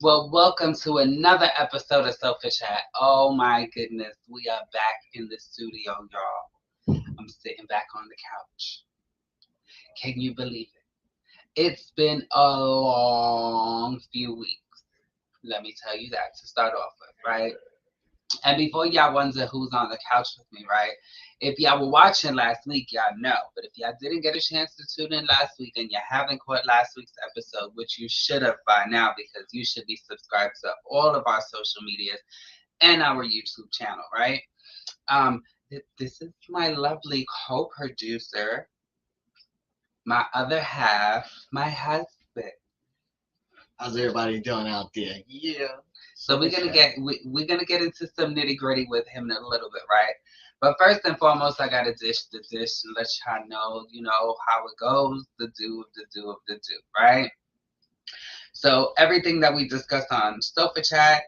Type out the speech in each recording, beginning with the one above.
Well, welcome to another episode of Selfish Chat. Oh my goodness, we are back in the studio, y'all. I'm sitting back on the couch. Can you believe it? It's been a long few weeks. Let me tell you that to start off with, right? And before y'all wonder who's on the couch with me, right? If y'all were watching last week, y'all know. But if y'all didn't get a chance to tune in last week and you haven't caught last week's episode, which you should have by now because you should be subscribed to all of our social medias and our YouTube channel, right? Um, this is my lovely co-producer, my other half, my husband. How's everybody doing out there? Yeah. So we're gonna get into some nitty gritty with him in a little bit, right? But first and foremost, I gotta dish the dish and let y'all know, how it goes, the do of the do of the do, right? So everything that we discussed on Sofa Chat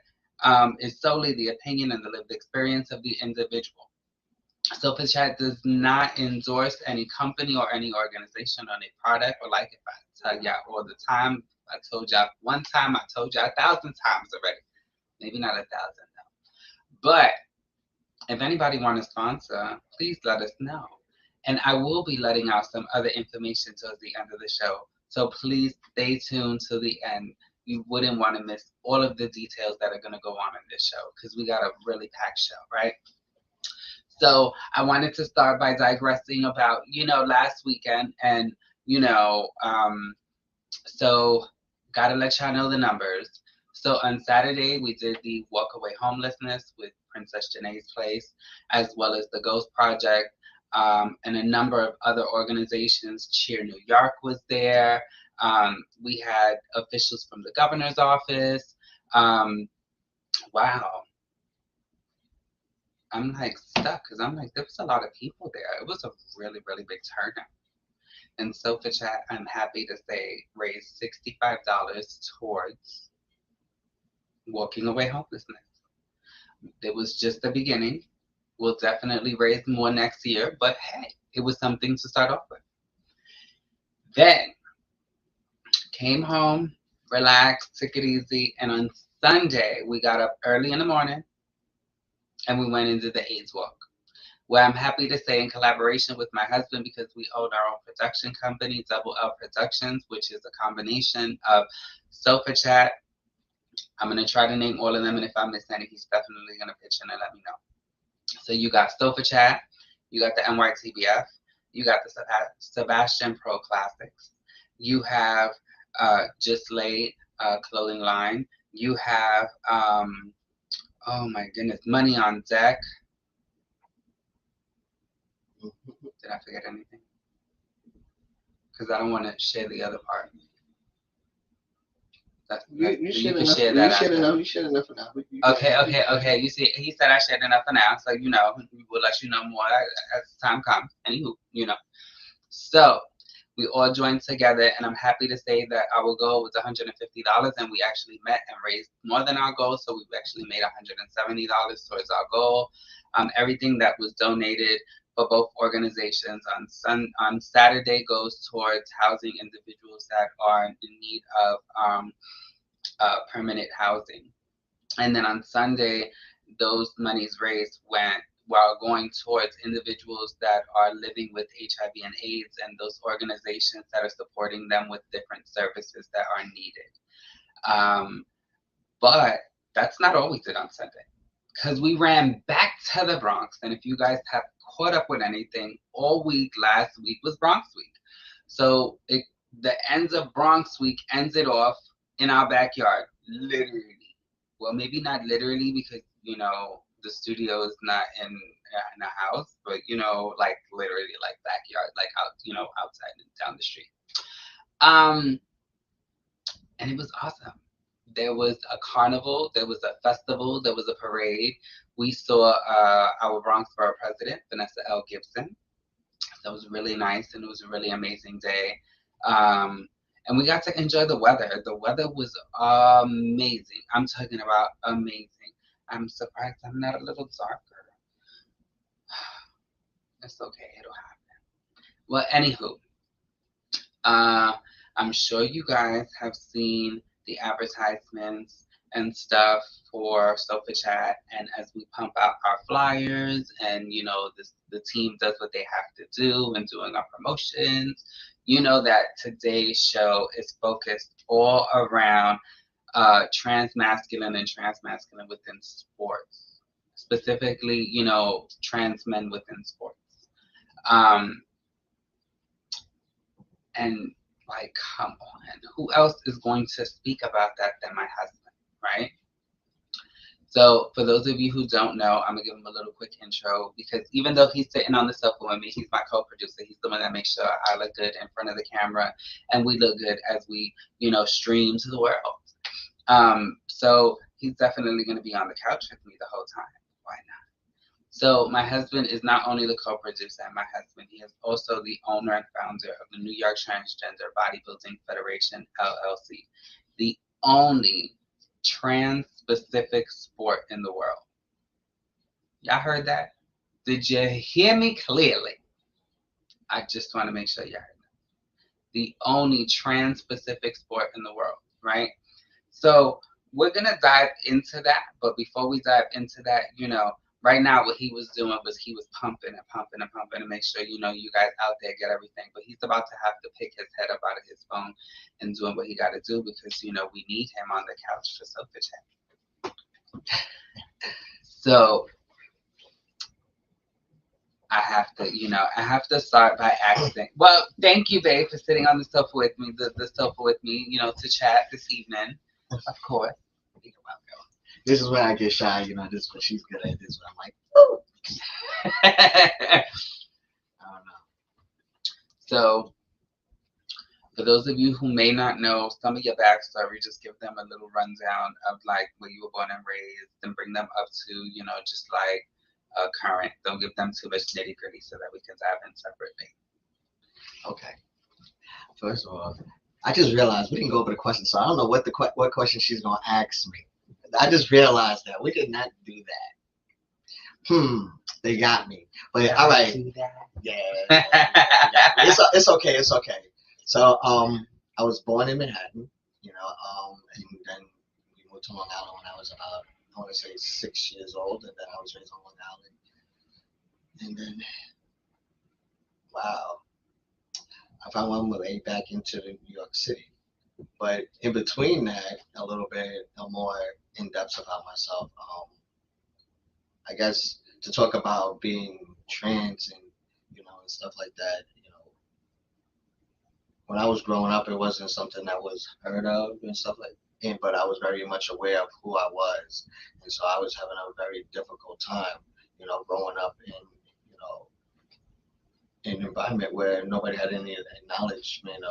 is solely the opinion and the lived experience of the individual. Sofa Chat does not endorse any company or any organization on a product, or like if I tell y'all all the time, I told y'all one time, I told y'all 1,000 times already. Maybe not 1,000 though. But if anybody want to sponsor, please let us know. And I will be letting out some other information towards the end of the show. So please stay tuned to the end. You wouldn't want to miss all of the details that are going to go on in this show because we got a really packed show, right? So I wanted to start by digressing about, last weekend and, you know, um, so gotta let y'all know the numbers. So on Saturday we did the Walk Away Homelessness with Princess Janae's Place, as well as the Ghost Project, and a number of other organizations. Cheer New York was there. We had officials from the governor's office. Wow, I'm like stuck because I'm like there was a lot of people there. It was a really really big turnout. And Sofa Chat, I'm happy to say, raised $65 towards walking away homelessness. It was just the beginning. We'll definitely raise more next year, but hey, it was something to start off with. Then came home, relaxed, took it easy, and on Sunday we got up early in the morning and we went into the AIDS walk. Where I'm happy to say, in collaboration with my husband, because we own our own production company, Double L Productions, which is a combination of Sofa Chat. I'm going to try to name all of them, and if I miss any, he's definitely going to pitch in and let me know. So you got Sofa Chat, you got the NYTBF, you got the Sebastian Pro Classics, you have Just Laid clothing line, you have, oh my goodness, Money on Deck. Did I forget anything? Because I don't want to share the other part. You can share that after. You shared enough for now. Okay. You see, he said I shared enough for now, so we'll let you know more as time comes. Anywho, So we all joined together, and I'm happy to say that our goal was $150, and we actually met and raised more than our goal. So we've actually made $170 towards our goal. Everything that was donated for both organizations on Saturday goes towards housing individuals that are in need of permanent housing. And then on Sunday, those monies raised went while going towards individuals that are living with HIV and AIDS and those organizations that are supporting them with different services that are needed. But that's not all we did on Sunday because we ran back to the Bronx. And if you guys have caught up with anything, all week last week was Bronx Week. So the ends of Bronx Week ended off in our backyard, literally. Well, maybe not literally because the studio is not in a house, but like literally like backyard, like out outside and down the street. And it was awesome. There was a carnival, there was a festival, there was a parade. We saw our Bronx Borough President, Vanessa L. Gibson. That was really nice, and it was a really amazing day. And we got to enjoy the weather. The weather was amazing. I'm talking about amazing. I'm surprised I'm not a little darker. It's okay, it'll happen. Well, anywho, I'm sure you guys have seen the advertisements and stuff for Sofa Chat. And as we pump out our flyers and, the team does what they have to do and doing our promotions, that today's show is focused all around transmasculine and transmasculine within sports, specifically, trans men within sports. Um, and like, come on, who else is going to speak about that than my husband, right? So for those of you who don't know, I'm gonna give him a little quick intro because even though he's sitting on the sofa with me, he's my co-producer. He's the one that makes sure I look good in front of the camera and we look good as we, stream to the world. So he's definitely gonna be on the couch with me the whole time. Why not? So my husband is not only the co-producer and my husband, he is also the owner and founder of the New York Transgender Bodybuilding Federation, LLC, the only trans-specific sport in the world. Y'all heard that? Did you hear me clearly? I just want to make sure y'all heard that. The only trans-specific sport in the world, right? So we're going to dive into that. But before we dive into that, right now what he was doing was he was pumping and pumping and pumping to make sure, you guys out there get everything. But he's about to have to pick his head up out of his phone and doing what he got to do because, we need him on the couch for Sofa Chat. So I have to start by asking. Well, thank you, babe, for sitting on the sofa with me, the sofa with me, to chat this evening. Of course. You're welcome. This is where I get shy, this is what she's good at. This is what I'm like, oh. I don't know. So, for those of you who may not know some of your backstory, just give them a little rundown of like where you were born and raised and bring them up to, just like current. Don't give them too much nitty gritty so that we can dive in separately. Okay. First of all, I just realized we didn't go over the question, so I don't know what question she's gonna ask me. I just realized that we did not do that. They got me. But all right. Yeah. It's okay. It's okay. So I was born in Manhattan, and then we moved to Long Island when I was about, I want to say 6 years old, and then I was raised on Long Island. And then, wow, I found my way back into New York City. But in between that, a little bit more in depth about myself. I guess to talk about being trans and and stuff like that. When I was growing up, it wasn't something that was heard of and stuff like that. But I was very much aware of who I was, and so I was having a very difficult time, growing up in an environment where nobody had any acknowledgement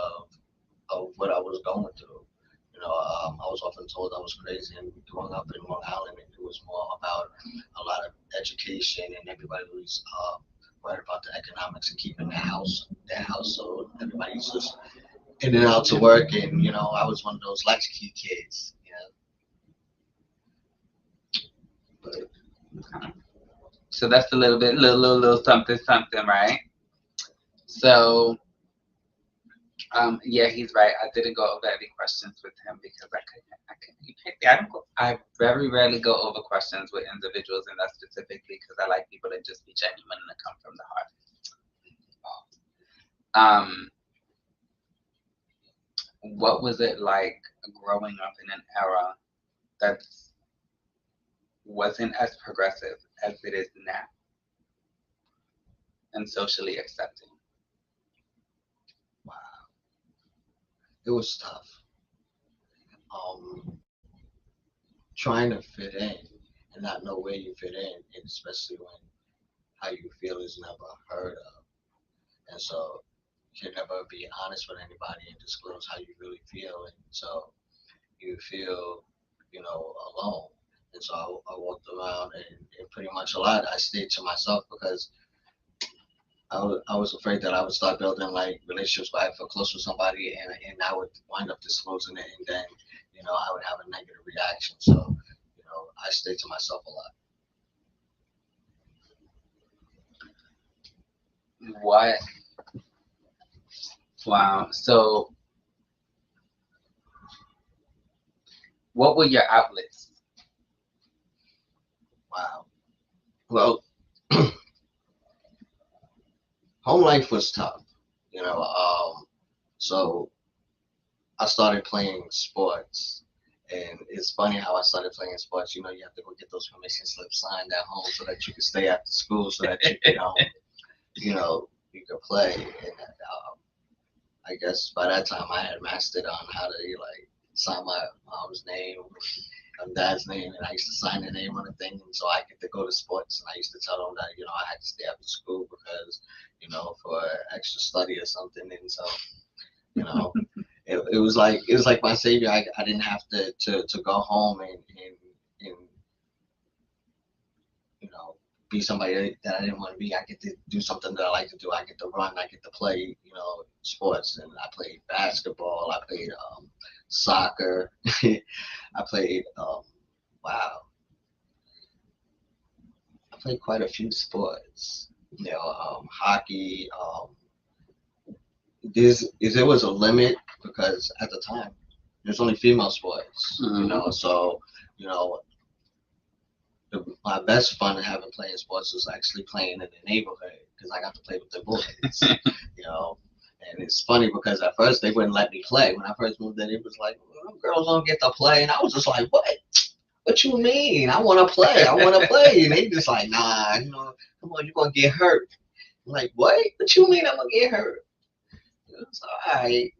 of what I was going through. I was often told I was crazy, and growing up in Long Island, it was more about a lot of education, and everybody was worried about the economics and keeping their household. Everybody's just in and out to work, and I was one of those latchkey kids. But, so that's a little something, right? So. Yeah, he's right. I didn't go over any questions with him because I very rarely go over questions with individuals, and that's specifically because I like people to just be genuine and to come from the heart. What was it like growing up in an era that wasn't as progressive as it is now and socially accepting? Wow. It was tough. Trying to fit in and not know where you fit in, and especially when how you feel is never heard of. And so you can never be honest with anybody and disclose how you really feel. And so you feel, alone. And so I walked around and pretty much a lot I stayed to myself because I was afraid that I would start building like relationships where I feel close with somebody and I would wind up disclosing it, and then I would have a negative reaction. So I stay to myself a lot. What? Wow. So what were your outlets Wow. Well, home life was tough, you know. So I started playing sports, and it's funny how I started playing sports. You know, you have to go get those permission slips signed at home so that you can stay after school, so that you can, you can play. And I guess by that time I had mastered on how to like sign my mom's name, my dad's name, and I used to sign their name on the thing, and so I get to go to sports. And I used to tell them that I had to stay after school because for extra study or something. And so you know it was like my savior. I didn't have to go home and you know be somebody that I didn't want to be. I get to do something that I like to do. I get to run. I get to play sports, and I played basketball. I played soccer. I played wow. I played quite a few sports. Hockey. There was a limit because at the time there's only female sports. So you know my best fun having playing sports was actually playing in the neighborhood because I got to play with the boys. you know. And it's funny because at first they wouldn't let me play. When I first moved in, it was like, well, girls don't get to play. And I was just like, what? What you mean? I want to play. I want to play. And they just like, nah, come on, you're going to get hurt. I'm like, what? What you mean I'm going to get hurt? It's all right.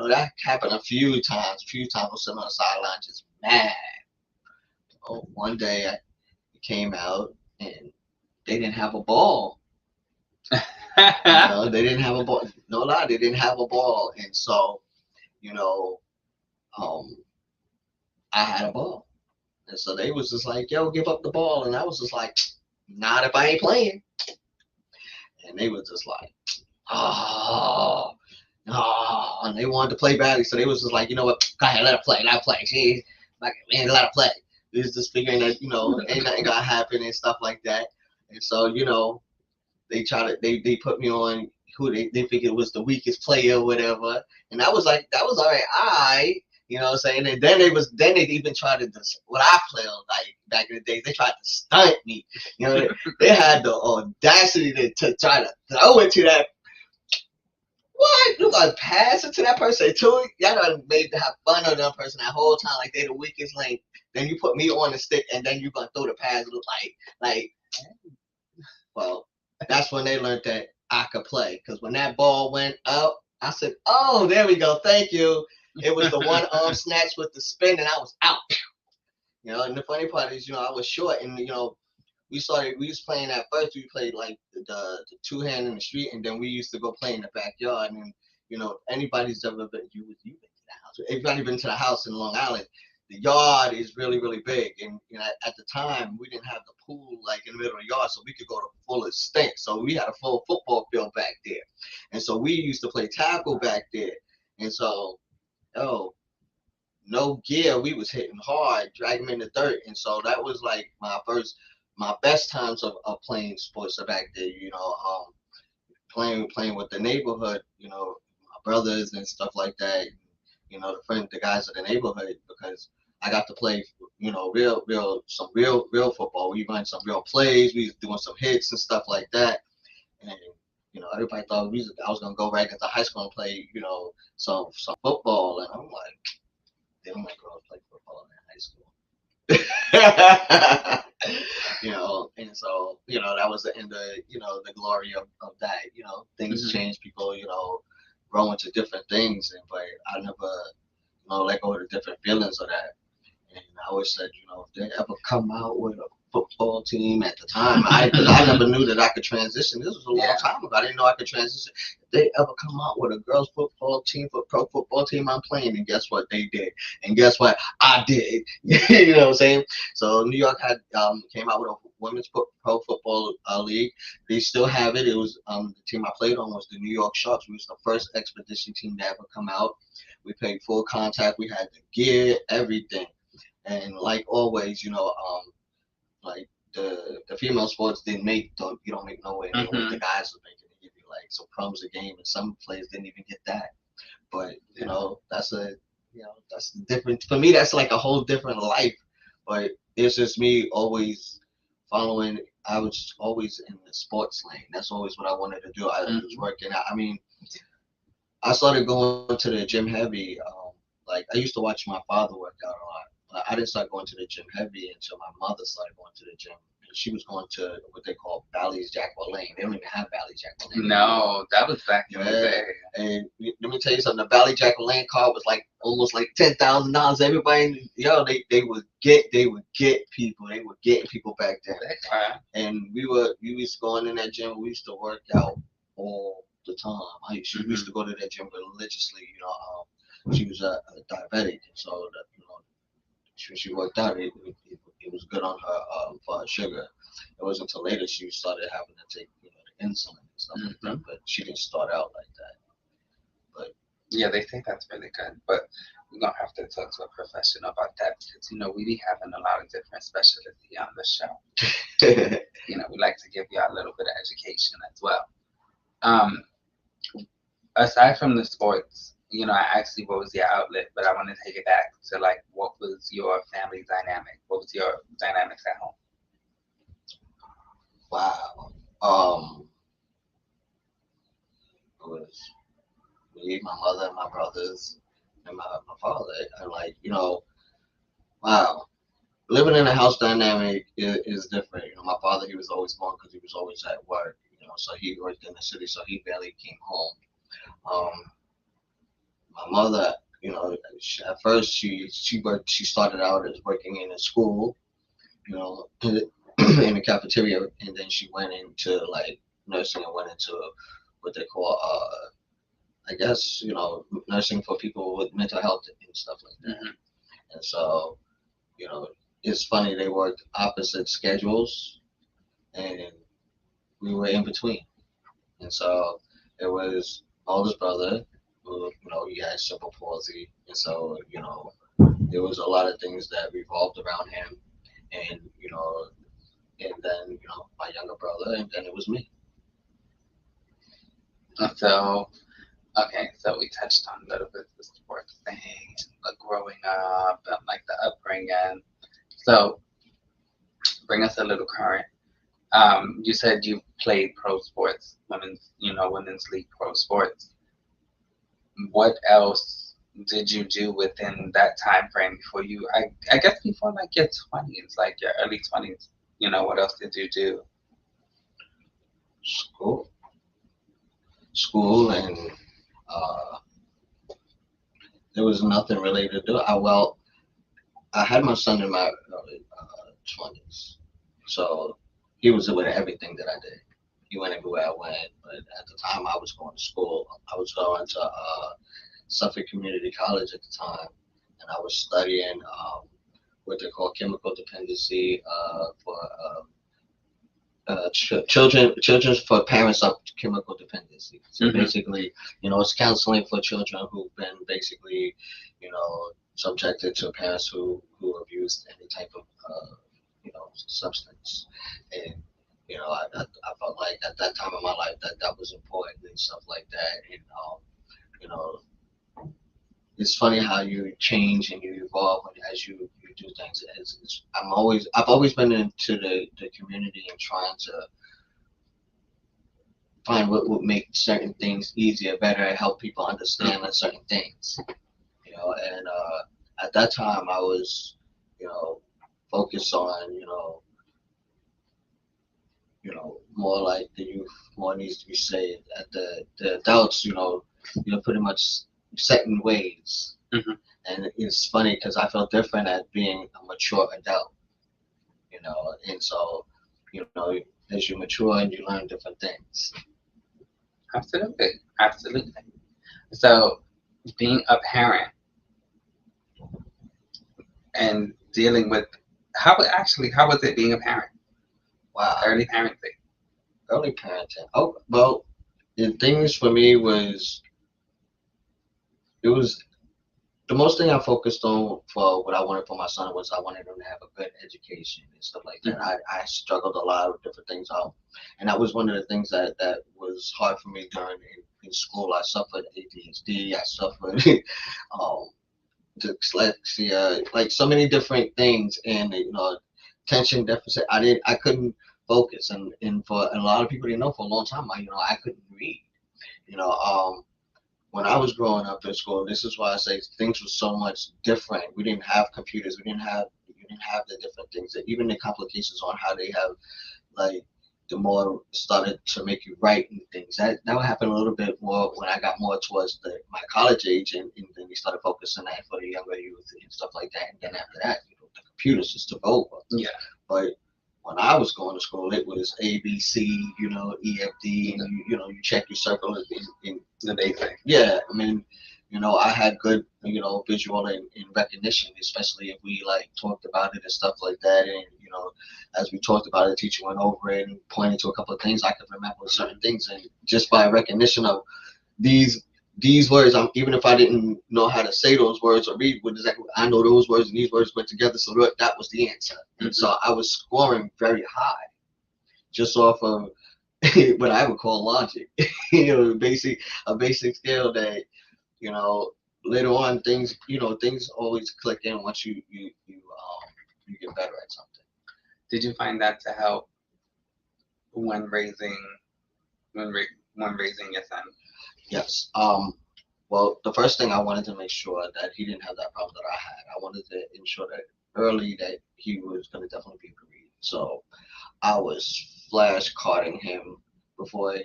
That happened a few times. I was sitting on the sideline just mad. Oh, one day I came out and they didn't have a ball. They didn't have a ball. No lie, they didn't have a ball. And so, um, I had a ball. And so they was just like, yo, give up the ball. And I was just like, not if I ain't playing. And they was just like, oh, no. And they wanted to play badly. So they was just like, you know what? Go ahead, let her play. Let her play. She, like, man, let her play. They was just figuring that, ain't nothing gonna happen and stuff like that. And so, they put me on who they figured was the weakest player or whatever. And I was like, that was all right. You know what I'm saying? And then they even tried to what I played like back in the days. They tried to stunt me. They had the audacity to try to throw it to that. What? You gonna pass it to that person too? Y'all done made to have fun of that person that whole time, like they the weakest link. Then you put me on the stick, and then you gonna throw the pass like. Well, that's when they learned that I could play. Because when that ball went up, I said, "Oh, there we go. Thank you." It was the one arm snatch with the spin, and I was out. And the funny part is, I was short, and we was playing at first. We played like the two hand in the street, and then we used to go play in the backyard. And anybody's ever been you've been to the house. If anybody been to the house in Long Island, the yard is really really big. And at the time we didn't have the pool like in the middle of the yard, so we could go to full extent. So we had a full football field back there, and so we used to play tackle back there. And so, no gear, we was hitting hard, dragging them in the dirt. And so that was like my best times of playing sports back there. Playing with the neighborhood, my brothers and stuff like that. The guys of the neighborhood, because I got to play, real football. We ran some real plays. We was doing some hits and stuff like that. And everybody thought I was gonna go right into high school and play, some football. And I'm like, they don't let girls play football in high school. And so, that was the end of, the glory of that. Things change, people, grow into different things. But I never, let go of the different feelings of that. And I always said, if they ever come out with a football team at the time, because I never knew that I could transition. This was a long time ago. I didn't know I could transition. If they ever come out with a girls football team, for pro football team, I'm playing. And guess what they did? And guess what I did? You know what I'm saying? So New York had came out with a women's pro football league. They still have it. It was the team I played on was the New York Sharks. We was the first expedition team to ever come out. We played full contact. We had the gear, everything. And like always, like the female sports didn't you don't make nowhere near what the guys were making. They give you like some crumbs a game, and some players didn't even get that. But that's different for me. That's like a whole different life. But it's just me always following. I was always in the sports lane. That's always what I wanted to do. I was Mm-hmm. working out. I mean, I started going to the gym heavy. Like I used to watch my father work out a lot, but I didn't start going to the gym heavy until my mother started going to the gym. And she was going to what they call Bally's Jackwell Lane. They don't even have Bally's Jackwell Lane anymore. No, that was back in the Yeah, day. and let me tell you something. The Valley Jack Land card was like almost like $10,000. Everybody, yo, they would get people. They were getting people back then. And we used to go in that gym. We used to work out all the time. We used to go to that gym religiously. She was a diabetic, and so she worked out. It was good on her for her sugar. It wasn't until later she started having to take the insulin and stuff like that. But she didn't start out like that. But yeah, they think that's really good, but we're gonna have to talk to a professional about that because we be having a lot of different specialty on the show. We like to give you a little bit of education as well. Um, Aside from the sports, I asked you what was your outlet, but I want to take it back to like what was your family dynamic? What was your dynamics at home? wow. It was me, my mother, my brothers, and my father. And like, wow. Living in a house dynamic is different. My father, he was always gone because he was always at work. So he worked in the city, so he barely came home. Um, my mother, at first she worked. She started out as working in a school, in in the cafeteria, and then she went into like nursing and went into what they call I guess nursing for people with mental health and stuff like that. And so you know it's funny, they worked opposite schedules, and we were in between. And so it was my oldest brother who he had cerebral palsy, and so there was a lot of things that revolved around him, and and then my younger brother, and then it was me. So, okay, so we touched on a little bit of the sports thing, like growing up, and like the upbringing. So, bring us a little current. You said you played pro sports, women's league pro sports. What else did you do within that time frame before I guess before like your 20s, like your early 20s? What else did you do? School, school, and uh, there was nothing really to do. I had my son in my early 20s, so he was with everything that I did. He went everywhere I went, but at the time I was going to school. I was going to Suffolk Community College at the time, and I was studying what they call chemical dependency for children for parents of chemical dependency. So basically, it's counseling for children who've been basically, subjected to parents who have used any type of substance. And I felt like at that time of my life that was important and stuff like that. And you know, it's funny how you change and you evolve as you do things. I've always been into the community and trying to find what would make certain things easier, better, and help people understand certain things. And at that time I was, you know, focused on, more like the youth, more needs to be saved. At the adults, pretty much set in ways. And it's funny because I felt different at being a mature adult, and so, as you mature and you learn different things. Absolutely, absolutely. So, being a parent and dealing with how was it being a parent? Wow. Early parenting. Early parenting. Oh, well, the things for me was, it was the most thing I focused on for what I wanted for my son was I wanted him to have a good education and stuff like that. I struggled a lot with different things out, and that was one of the things that was hard for me during in school. I suffered ADHD. I suffered dyslexia, like so many different things, and attention deficit. I couldn't focus, and for a lot of people didn't know for a long time, I couldn't read. You know, when I was growing up in school, this is why I say things were so much different. We didn't have computers. We didn't have the different things. That even the complications on how they have, like, the more started to make you write and things. That would happen a little bit more when I got more towards my college age, and then we started focusing on that for the younger youth and stuff like that. And then after that, the computers just took over. Yeah. But when I was going to school, it was ABC, EFD, and you check your circle in The basic. yeah. I mean, I had good, visual and recognition, especially if we like talked about it and stuff like that. And as we talked about it, the teacher went over it and pointed to a couple of things. I could remember certain things, and just by recognition of these words, even if I didn't know how to say those words or read what exactly, I know those words and these words went together, so that was the answer. And so I was scoring very high just off of what I would call logic, a basic skill that you know later on things always click in once you get better at something. Did you find that to help when raising when raising your son? Yes. Well, the first thing I wanted to make sure that he didn't have that problem that I had. I wanted to ensure that early that he was going to definitely be able to read. So I was flashcarding him before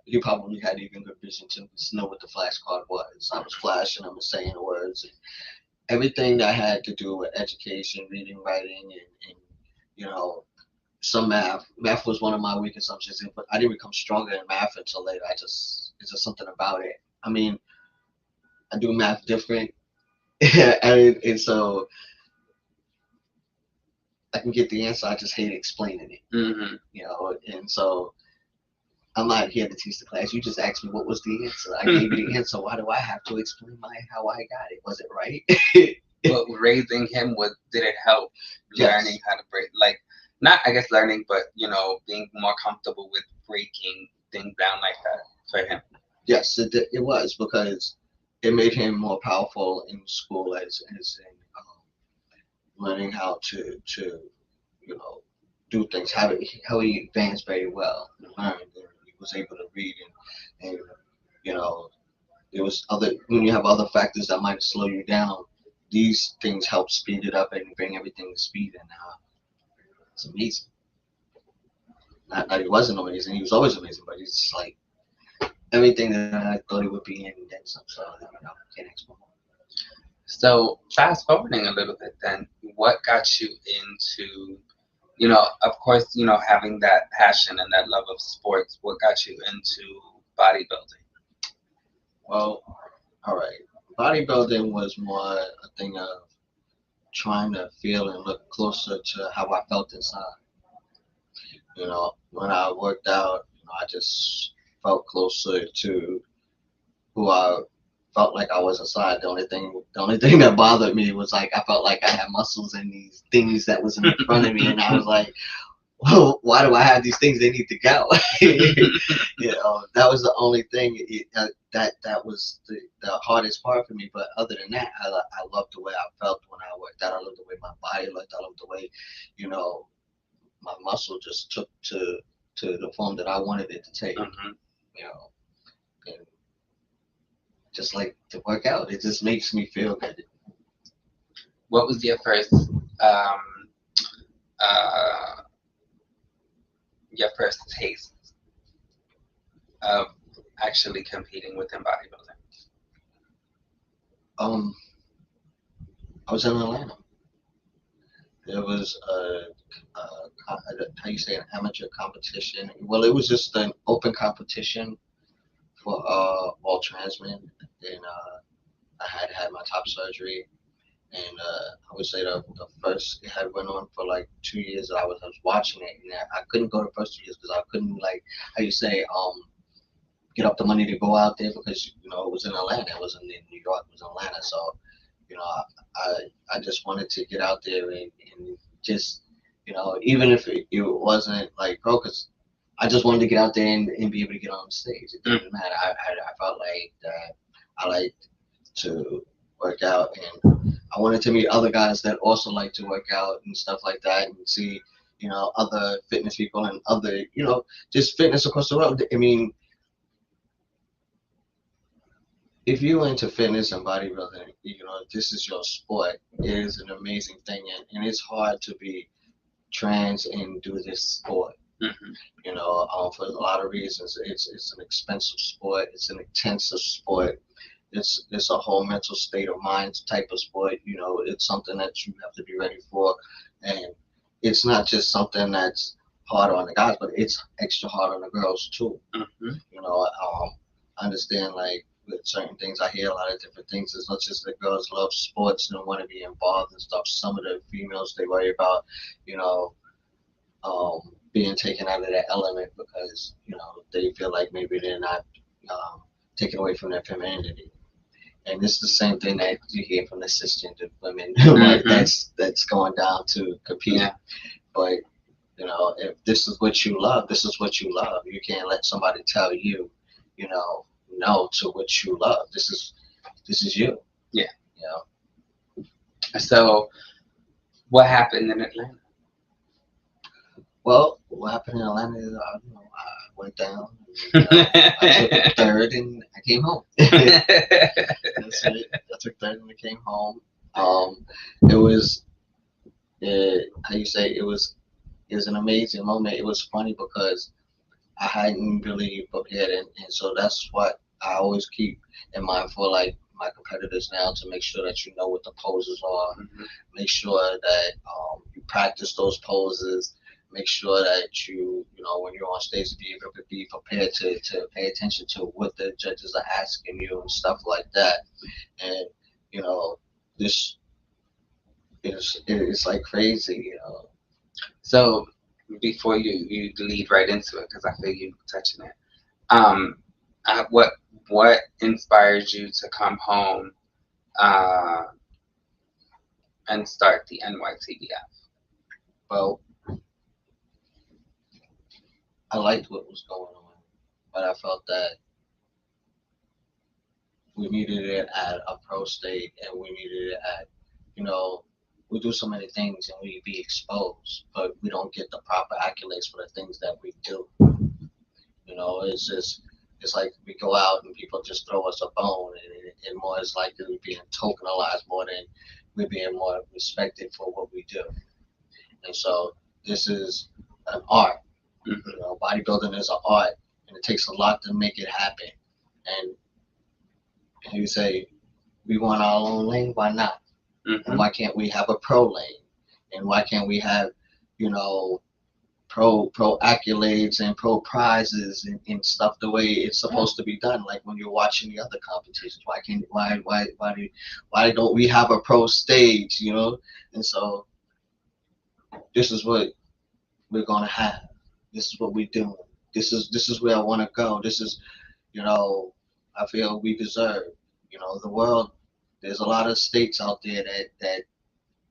he probably had even good vision to know what the flashcard was. I was flashing him and saying the words and everything that had to do with education, reading, writing, and some math. Math was one of my weakest subjects, but I didn't become stronger in math until later. It's just something about it. I mean, I do math different, and so I can get the answer. I just hate explaining it, Mm-hmm. And so I'm not here to teach the class. You just asked me what was the answer. I gave you the answer. Why do I have to explain how I got it? Was it right? But raising him, did it help Yes. learning how to break, like, not I guess learning, but being more comfortable with breaking things down like that for him? Yes, it was because it made him more powerful in school as in learning how to you know do things. How he advanced very well and learned, and he was able to read and you know there was other when you have other factors that might slow you down. These things help speed it up and bring everything to speed, and it's amazing. Not that he wasn't amazing; he was always amazing, but he's just like everything that I thought he would be in, and then some. So can't explain. So fast forwarding a little bit, then what got you into, of course, having that passion and that love of sports? What got you into bodybuilding? Well, all right. Bodybuilding was more a thing of trying to feel and look closer to how I felt inside. When I worked out, I just felt closer to who I felt like I was inside. The only thing that bothered me was like I felt like I had muscles and these things that was in front of me, and I was like, well, why do I have these things? They need to go. That was the only thing that was the hardest part for me. But other than that, I loved the way I felt when I worked out. I loved the way my body looked. I loved the way, you know, my muscle just took to the form that I wanted it to take. Mm-hmm. And just like to work out, it just makes me feel good. What was uh, your first taste of actually competing within bodybuilding? Um, I was in Atlanta. There was how you say an amateur competition. Well, it was just an open competition for all trans men. And I had my top surgery, and I would say the first it had went on for like 2 years. That I was watching it, and I couldn't go the first 2 years because I couldn't like how you say get up the money to go out there because it was in Atlanta. It wasn't in New York. It was in Atlanta. So I just wanted to get out there and just even if it wasn't like pro, because I just wanted to get out there and be able to get on the stage. It didn't matter. I felt like that I liked to work out, and I wanted to meet other guys that also like to work out and stuff like that, and see, other fitness people and other, just fitness across the world. I mean, if you're into fitness and bodybuilding, this is your sport. It is an amazing thing, and it's hard to be trans and do this sport. Mm-hmm. For a lot of reasons. It's an expensive sport. It's an intensive sport. It's a whole mental state of mind type of sport. It's something that you have to be ready for, and it's not just something that's hard on the guys, but it's extra hard on the girls too. Mm-hmm. I understand, like, with certain things. I hear a lot of different things. As much as the girls love sports and want to be involved and stuff, some of the females, they worry about, you know, being taken out of their element because they feel like maybe they're not taken away from their femininity. And it's the same thing that you hear from the cisgender women, right? Mm-hmm. That's going down to compete. Yeah. But if this is what you love, this is what you love. You can't let somebody tell you, no to what you love. This is you. Yeah. You know. So, what happened in Atlanta? Well, what happened in Atlanta is, I went down. And, I took third and I came home. That's it. I took third and I came home. It was, how you say, it was an amazing moment. It was funny because I hadn't really prepared, and so that's what I always keep in mind for, like, my competitors now, to make sure that you know what the poses are, Mm-hmm. make sure that you practice those poses, make sure that when you're on stage, to be able to be prepared to pay attention to what the judges are asking you and stuff like that. And you know, this it's like crazy. So, before you lead right into it, because I feel you touching it. Um, what inspired you to come home uh, and start the NYTBF? Well, I liked what was going on, but I felt that we needed it at a pro state, and we needed it at, you know, we do so many things and we be exposed, but we don't get the proper accolades for the things that we do. It's like we go out and people just throw us a bone, and more is like we're being tokenized more than we're being more respected for what we do. And so this is an art. Mm-hmm. Bodybuilding is an art, and it takes a lot to make it happen. And you say, we want our own lane, why not? Mm-hmm. And why can't we have a pro lane? And why can't we have, you know, pro accolades and pro prizes and stuff the way it's supposed to be done? Like when you're watching the other competitions, why don't we have a pro stage? And so this is what we're gonna have. This is what we're doing. This is where I want to go. This is, I feel we deserve. The world. There's a lot of states out there that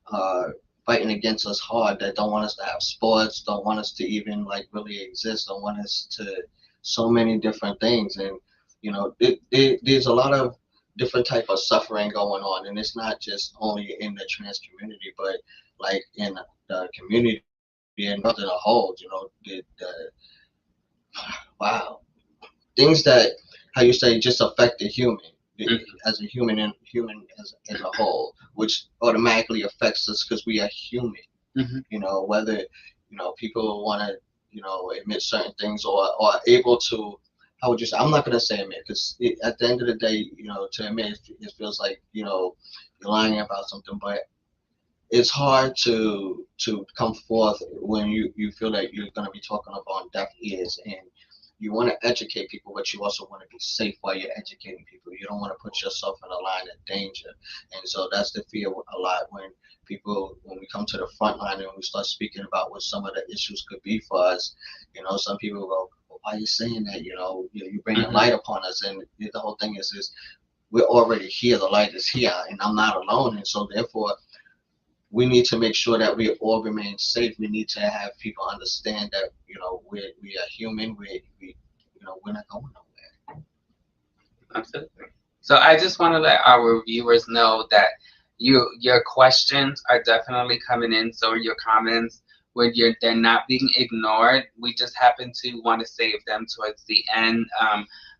are fighting against us hard. That don't want us to have sports. Don't want us to even like really exist. Don't want us to so many different things. And there's a lot of different type of suffering going on, and it's not just only in the trans community, but like in the community and world as a whole. Wow, things that, how you say, just affect the human, Mm-hmm. as a human, and human as a whole, which automatically affects us because we are human. Mm-hmm. Whether people want to admit certain things, or able to, how would you say, I'm not going to say admit, because at the end of the day, to admit, it feels like you're lying about something. But it's hard to come forth when you feel that you're going to be talking upon deaf ears, and you want to educate people, but you also want to be safe while you're educating people. You don't want to put yourself in a line of danger. And so that's the fear a lot when we come to the front line and we start speaking about what some of the issues could be for us. Some people go, well, why are you saying that? You bring a light upon us. And the whole thing is we're already here. The light is here, and I'm not alone. And so therefore, we need to make sure that we all remain safe. We need to have people understand that we are human. We're not going nowhere. Absolutely. So I just want to let our viewers know that Your questions are definitely coming in, so are your comments. Where they're not being ignored. We just happen to want to save them towards the end.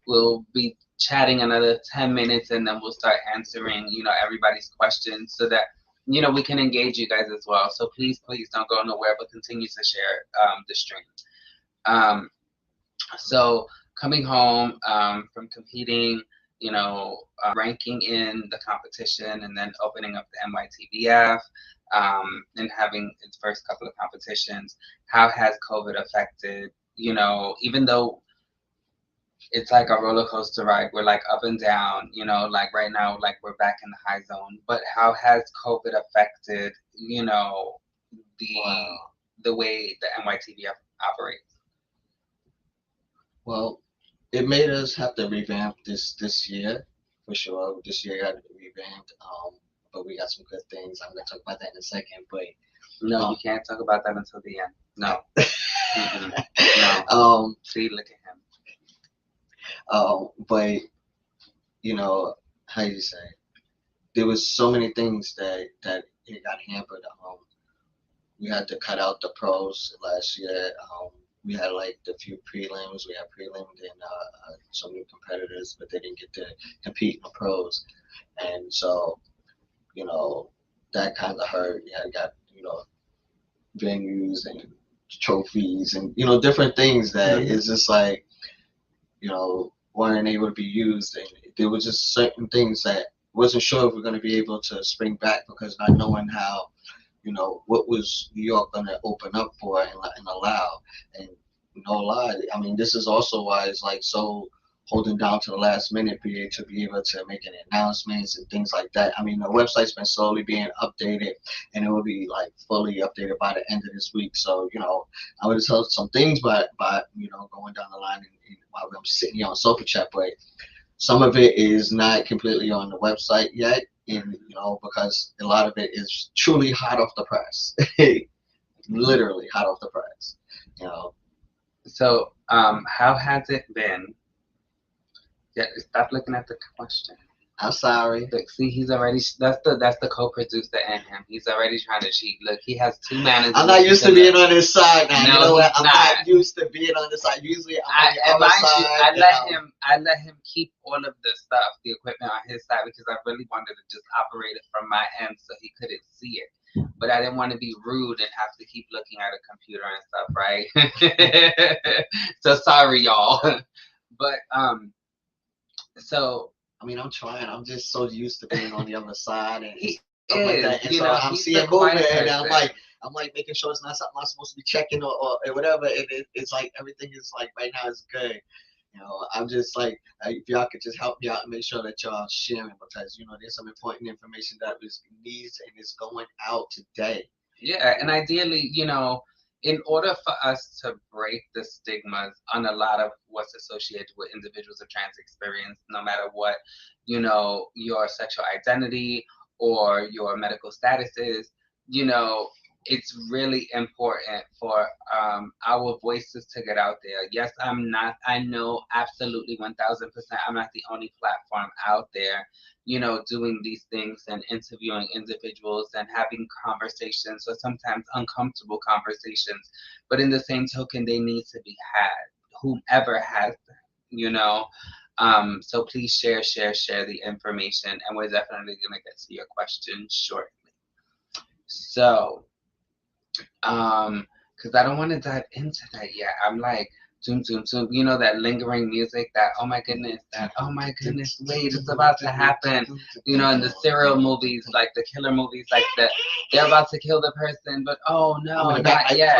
We'll be chatting another 10 minutes, and then we'll start answering, everybody's questions, so that we can engage you guys as well. So please don't go nowhere, but continue to share the stream. Um, so coming home from competing, ranking in the competition, and then opening up the NYTBF, and having its first couple of competitions, how has COVID affected, even though it's like a roller coaster ride, we're like up and down, like right now, like we're back in the high zone, but how has COVID affected, the Wow. the way the NYTBF operates? Well, it made us have to revamp this year for sure. This year got revamped. But we got some good things. I'm gonna talk about that in a second. But No, you um, can't talk about that until the end. No. Mm-mm. No. See, look at him. but how you say, there was so many things that it got hampered. We had to cut out the pros last year. We had like the few prelims. We had prelims and some new competitors, but they didn't get to compete in the pros, and so you know that kind of hurt. Yeah, I got venues and trophies and different things that Mm-hmm. is just like weren't able to be used, and there was just certain things that wasn't sure if we're going to be able to spring back because not knowing how what was New York going to open up for and allow. And no lie, I mean, this is also why it's like so holding down to the last minute to be able to make any announcements and things like that. I mean, the website's been slowly being updated, and it will be like fully updated by the end of this week. So I would have told some things, by going down the line and while I'm sitting here on Sofa Chat, but some of it is not completely on the website yet, and because a lot of it is truly hot off the press, literally hot off the press. You know, So, how has it been? Yeah, stop looking at the question. I'm sorry. Look, see, he's already. That's the co-producer in him. He's already trying to cheat. Look, he has two managers. I'm not used to being on his side now. No, You know what? he's I'm not. not used to being on this side. Usually I'm on the And other mind you, side. I let him keep all of the stuff, the equipment on his side because I really wanted to just operate it from my end so he couldn't see it. But I didn't want to be rude and have to keep looking at a computer and stuff, right? So sorry, y'all. But so I mean, I'm trying. I'm just so used to being on the other side and he stuff like that. And is, so I'm he's seeing the movement, quiet and person. I'm like making sure it's not something I'm supposed to be checking or whatever. And it's like everything is like right now is good. I'm just like, if y'all could just help me out and make sure that y'all sharing because there's some important information that is needs and is going out today. Yeah, and ideally, in order for us to break the stigmas on a lot of what's associated with individuals of trans experience, no matter what, your sexual identity or your medical status is, you know, it's really important for our voices to get out there. Yes, I know absolutely 1000% I'm not the only platform out there doing these things and interviewing individuals and having conversations or sometimes uncomfortable conversations. But in the same token, they need to be had, whomever has them, So please share the information, and we're definitely gonna get to your question shortly. So, because I don't want to dive into that yet. I'm like, zoom, zoom, zoom. That lingering music, that oh my goodness, wait, it's about to happen. In the serial movies, like the killer movies, like they're about to kill the person, but oh no, not yet.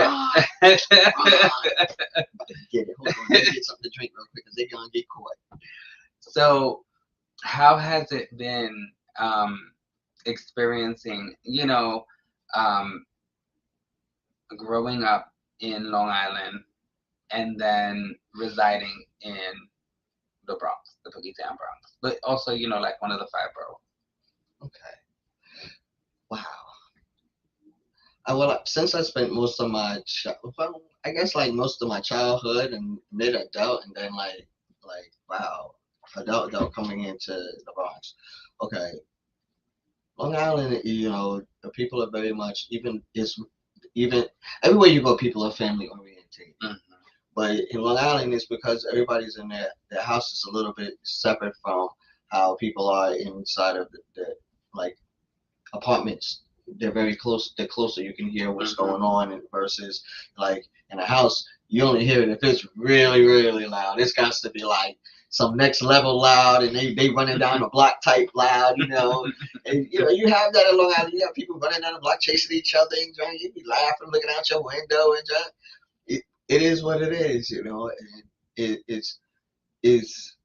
Get it. Hold on, let me get something to drink real quick because they're gonna get caught. So, how has it been experiencing, growing up in Long Island and then residing in the Bronx, the Boogie Down Bronx, but also, like one of the five boroughs? Okay. Wow. Well, since I spent most of my I guess like most of my childhood and mid adult, and then like wow, adult coming into the Bronx. Okay, Long Island, you know, the people are very much even everywhere you go, people are family oriented. Mm-hmm. But in Long Island, it's because everybody's in their house is a little bit separate from how people are inside of the like apartments. They're very close. They're closer. You can hear what's Mm-hmm. going on, and versus like in a house, you only hear it if it's really, really loud. It's got to be like some next level loud, and they running down the block type loud, you know. And you know you have that in Long Island. You have people running down the block chasing each other and trying. You be laughing, looking out your window, and trying. It is what it is, you know. And it's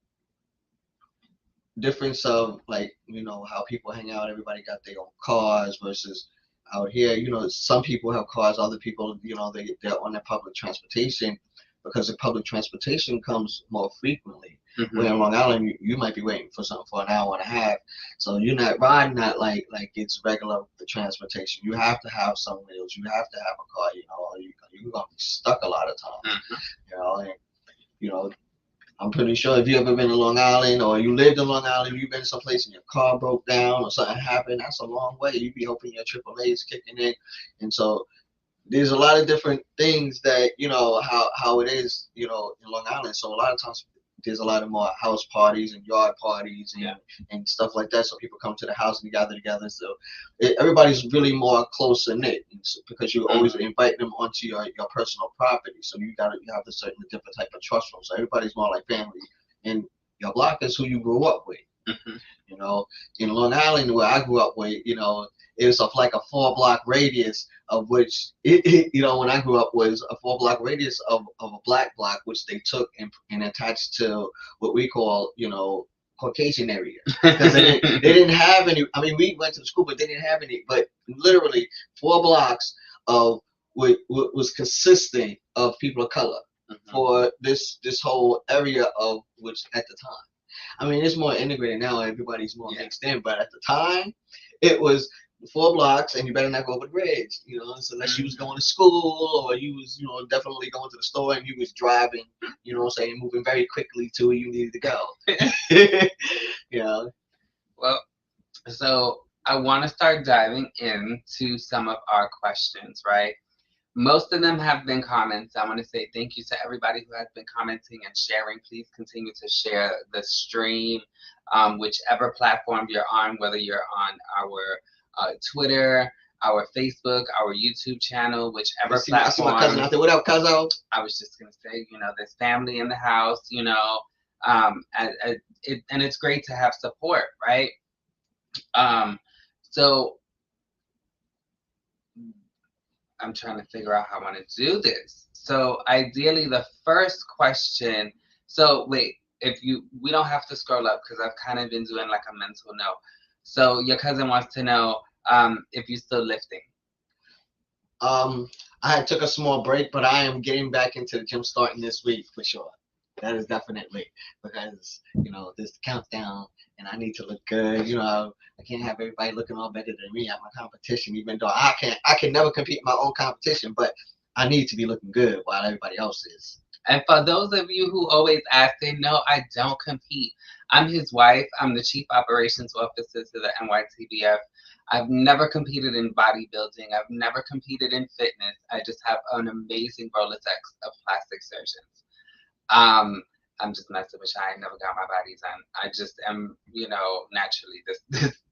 difference of like you know how people hang out. Everybody got their own cars versus out here. You know, some people have cars. Other people, you know, they're on their public transportation because the public transportation comes more frequently. Mm-hmm. Where in Long Island, you might be waiting for something for an hour and a half, so you're not riding that like it's regular transportation. You have to have some wheels. You have to have a car. You know, or you're gonna be stuck a lot of times. Mm-hmm. You know, and you know I'm pretty sure if you ever been to Long Island or you lived in Long Island, you've been someplace and your car broke down or something happened, that's a long way. You'd be hoping your AAA is kicking in. And so there's a lot of different things that, you know, how it is, you know, in Long Island. So a lot of times there's a lot of more house parties and yard parties and stuff like that. So people come to the house and gather together. So everybody's really more close knit because you always invite them onto your personal property. So you have a certain different type of trust from. So everybody's more like family. And your block is who you grew up with. Mm-hmm. You know, in Long Island where I grew up with, you know, it was of like a 4 block radius of which you know when I grew up was a 4 block radius of a black block which they took and attached to what we call you know Caucasian area because they didn't have any. I mean we went to the school but they didn't have any. But literally 4 blocks of what was consisting of people of color for this whole area of which at the time. I mean, it's more integrated now. Everybody's more mixed in. But at the time, it was 4 blocks, and you better not go over the bridge. You know, so unless you was going to school or you was, you know, definitely going to the store and you was driving. You know, what I'm saying, moving very quickly to where you needed to go. You know. Well, so I want to start diving into some of our questions, right? Most of them have been comments. I want to say thank you to everybody who has been commenting and sharing. Please continue to share the stream, whichever platform you're on, whether you're on our Twitter, our Facebook, our YouTube channel, whichever platform. I see my cousin out there. What up, cousin? I was just going to say, you know, there's family in the house, you know, and it's great to have support, right? So I'm trying to figure out how I want to do this. So ideally, the first question. So wait, we don't have to scroll up because I've kind of been doing like a mental note. So your cousin wants to know if you're still lifting. I took a small break, but I am getting back into the gym starting this week for sure. That is definitely because you know this countdown, and I need to look good. You know, I can't have everybody looking all better than me at my competition. Even though I can never compete in my own competition, but I need to be looking good while everybody else is. And for those of you who always ask, they know I don't compete. I'm his wife. I'm the Chief Operations Officer to the NYTBF. I've never competed in bodybuilding. I've never competed in fitness. I just have an amazing Rolodex of plastic surgeons. I'm just messing with you. I ain't never got my body done. I just am, you know, naturally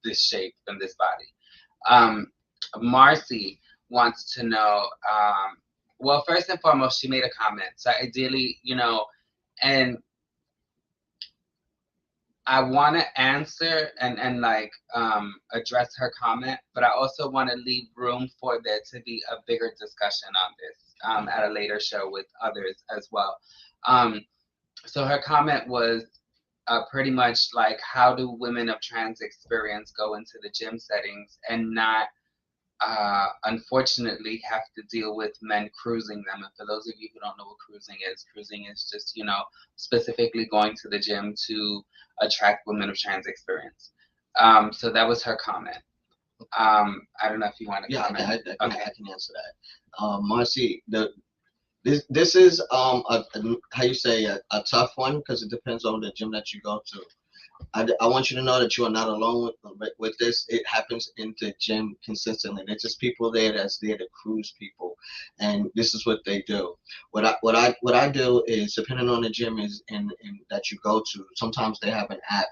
this shape and this body. Marcy wants to know, well, first and foremost, she made a comment. So ideally, you know, and I want to answer and like address her comment, but I also want to leave room for there to be a bigger discussion on this at a later show with others as well. So her comment was pretty much like, how do women of trans experience go into the gym settings and not unfortunately have to deal with men cruising them? And for those of you who don't know what cruising is just, you know, specifically going to the gym to attract women of trans experience. So that was her comment. I don't know if you want to comment. I can answer that. Marcy, this is how you say a tough one because it depends on the gym that you go to. I want you to know that you are not alone with this. It happens in the gym consistently. There's just people there that's there to cruise people, and this is what they do. What I do is, depending on the gym is in that you go to. Sometimes they have an app,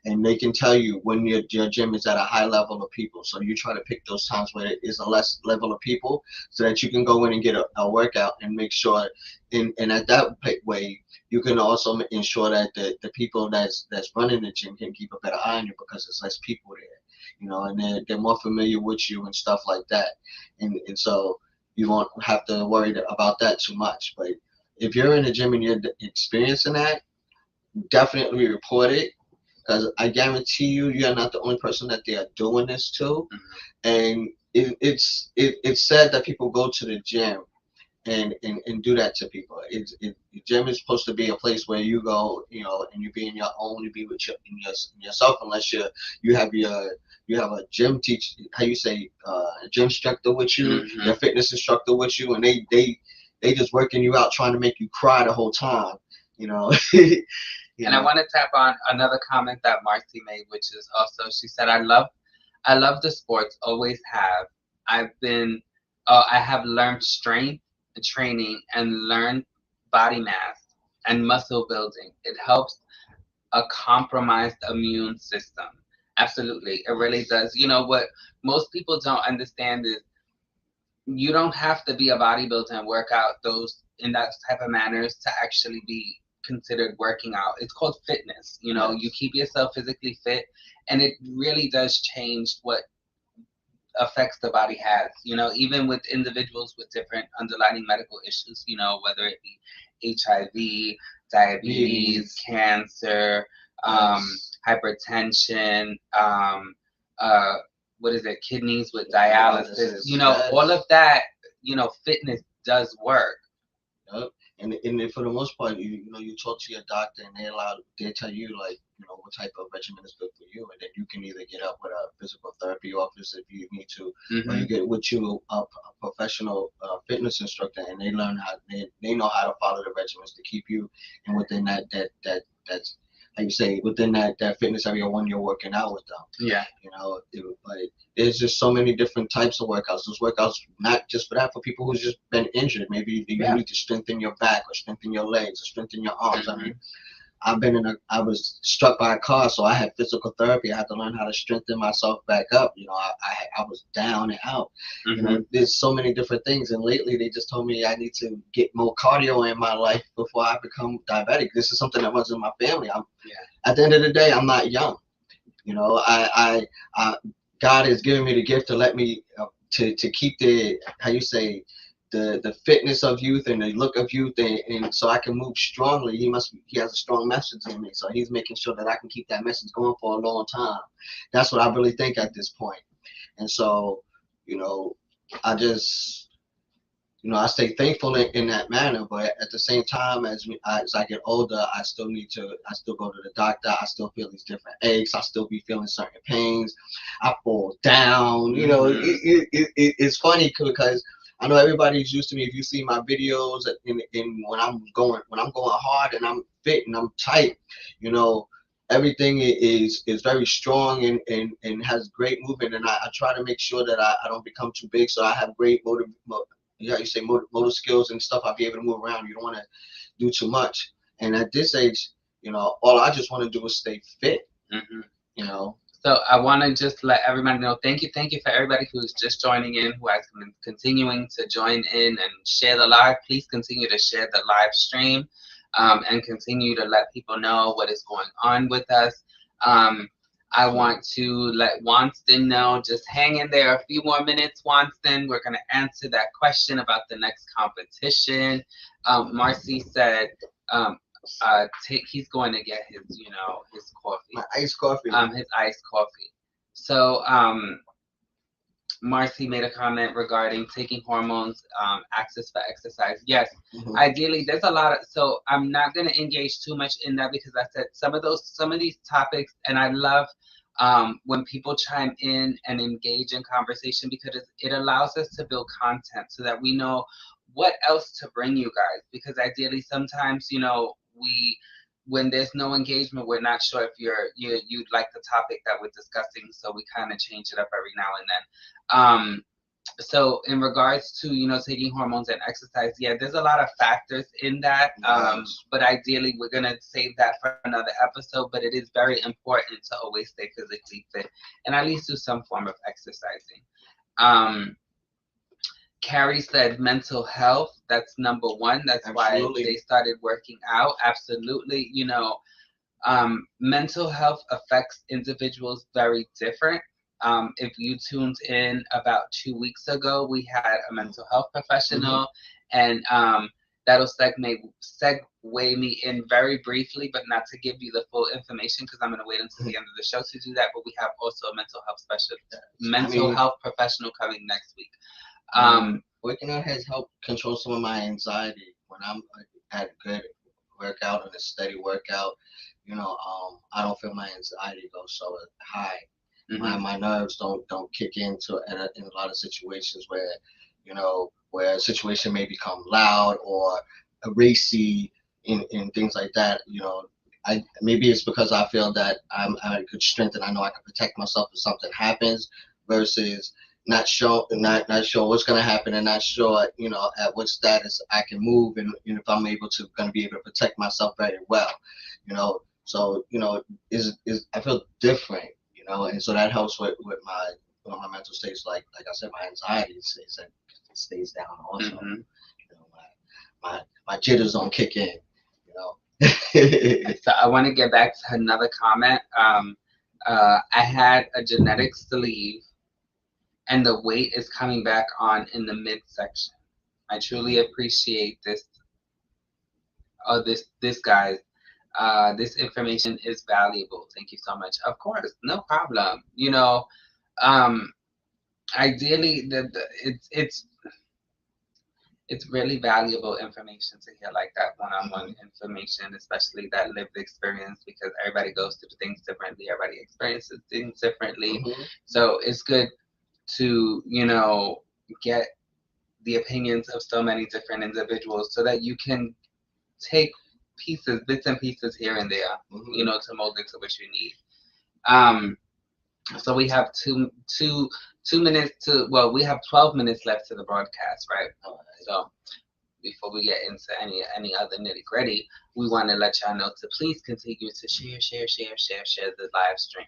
and they can tell you when your gym is at a high level of people. So you try to pick those times where it is a less level of people, so that you can go in and get a workout and make sure. And at that way, you can also ensure that the people that's running the gym can keep a better eye on you because there's less people there, and they're more familiar with you and stuff like that, and so you won't have to worry about that too much. But if you're in the gym and you're experiencing that, definitely report it because I guarantee you, you're not the only person that they are doing this to. And it's sad that people go to the gym and do that to people. The gym is supposed to be a place where you go, and you be in your own, you be with yourself, unless you have a gym teach, how you say, a gym instructor with you, your fitness instructor with you, and they just working you out, trying to make you cry the whole time, you know. And I want to tap on another comment that Marcy made, which is also, she said, I love the sports, always have. I have learned strength and training and learned body mass and muscle building. It helps a compromised immune system. Absolutely. It really does. What most people don't understand is you don't have to be a bodybuilder and work out those in that type of manners to actually be considered working out. It's called fitness. You keep yourself physically fit, and it really does change what effects the body has. Even with individuals with different underlying medical issues, whether it be HIV, diabetes, cancer, hypertension, what is it, kidneys with dialysis, all of that, fitness does work. Yep. And for the most part, you talk to your doctor and they tell you like what type of regimen is good for you, and then you can either get up with a physical therapy office if you need to, or you get with you a professional fitness instructor, and they learn how they know how to follow the regimens to keep you and within that's how you say within that fitness area when you're working out with them. Yeah. But there's just so many different types of workouts. Those workouts not just for that, for people who's just been injured. Maybe you need to strengthen your back or strengthen your legs or strengthen your arms. I mean, I was struck by a car, so I had physical therapy. I had to learn how to strengthen myself back up. I was down and out. There's so many different things. And lately they just told me I need to get more cardio in my life before I become diabetic. This is something that runs in my family. At the end of the day, I'm not young. I God has given me the gift to let me to keep the, how you say, the fitness of youth and the look of youth, and so I can move strongly. He has a strong message in me, so he's making sure that I can keep that message going for a long time. That's what I really think at this point. And so, I just, I stay thankful in that manner, but at the same time, as I get older, I still go to the doctor. I still feel these different aches. I still be feeling certain pains. I fall down. It's funny because I know everybody's used to me. If you see my videos in when I'm going hard and I'm fit and I'm tight, everything is very strong and has great movement. And I try to make sure that I don't become too big, so I have great motor skills and stuff. I'll be able to move around. You don't want to do too much. And at this age, all I just want to do is stay fit. So I want to just let everybody know, thank you for everybody who's just joining in, who has been continuing to join in and share the live. Please continue to share the live stream and continue to let people know what is going on with us. I want to let Wanston know, just hang in there a few more minutes, Wanston. We're going to answer that question about the next competition. Marcy said, he's going to get his, his coffee. My iced coffee. His iced coffee. So, Marcy made a comment regarding taking hormones, access for exercise. Yes, ideally, there's a lot of, so I'm not going to engage too much in that because I said some of these topics, and I love when people chime in and engage in conversation because it allows us to build content so that we know what else to bring you guys, because ideally sometimes, when there's no engagement, we're not sure if you'd like the topic that we're discussing, so we kind of change it up every now and then. So in regards to taking hormones and exercise, yeah, there's a lot of factors in that. But ideally, we're gonna save that for another episode. But it is very important to always stay physically fit and at least do some form of exercising. Um, Carrie said mental health. That's number one. That's Absolutely. why they started working out. Absolutely. Mental health affects individuals very different. If you tuned in about 2 weeks ago, we had a mental health professional, and that'll segue me in very briefly, but not to give you the full information because I'm going to wait until the end of the show to do that. But we have also a mental health health professional coming next week. Working out has helped control some of my anxiety when I'm at a good workout and a steady workout. I don't feel my anxiety go so high. My nerves don't kick into in a lot of situations where a situation may become loud or racy in things like that. I maybe it's because I feel that I'm at good strength and I know I can protect myself if something happens, versus not sure what's gonna happen and not sure at what status I can move, and if I'm gonna be able to protect myself very well. So is I feel different, and so that helps with my mental states. Like I said, my anxiety stays down also. My jitters don't kick in. So I want to get back to another comment. I had a genetic sleeve, and the weight is coming back on in the midsection. I truly appreciate this. Oh, this guys. This information is valuable. Thank you so much. Of course, no problem. Ideally, it's really valuable information to hear like that one-on-one information, especially that lived experience, because everybody goes through things differently. Everybody experiences things differently. So it's good to get the opinions of so many different individuals so that you can take bits and pieces here and there, to mold into what you need. So we have two minutes we have 12 minutes left to the broadcast, right? So before we get into any other nitty gritty, we want to let y'all know to please continue to share the live stream.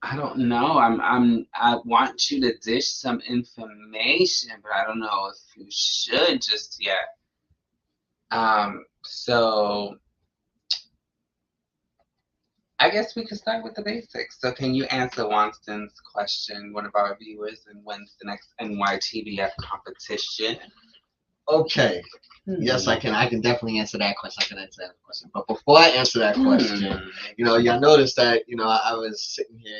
I don't know. I want you to dish some information, but I don't know if you should just yet. So I guess we could start with the basics. So can you answer Wanston's question, one of our viewers, and when's the next NYTBF competition? Okay. Yes, I can. I can definitely answer that question. But before I answer that question, y'all notice that I was sitting here,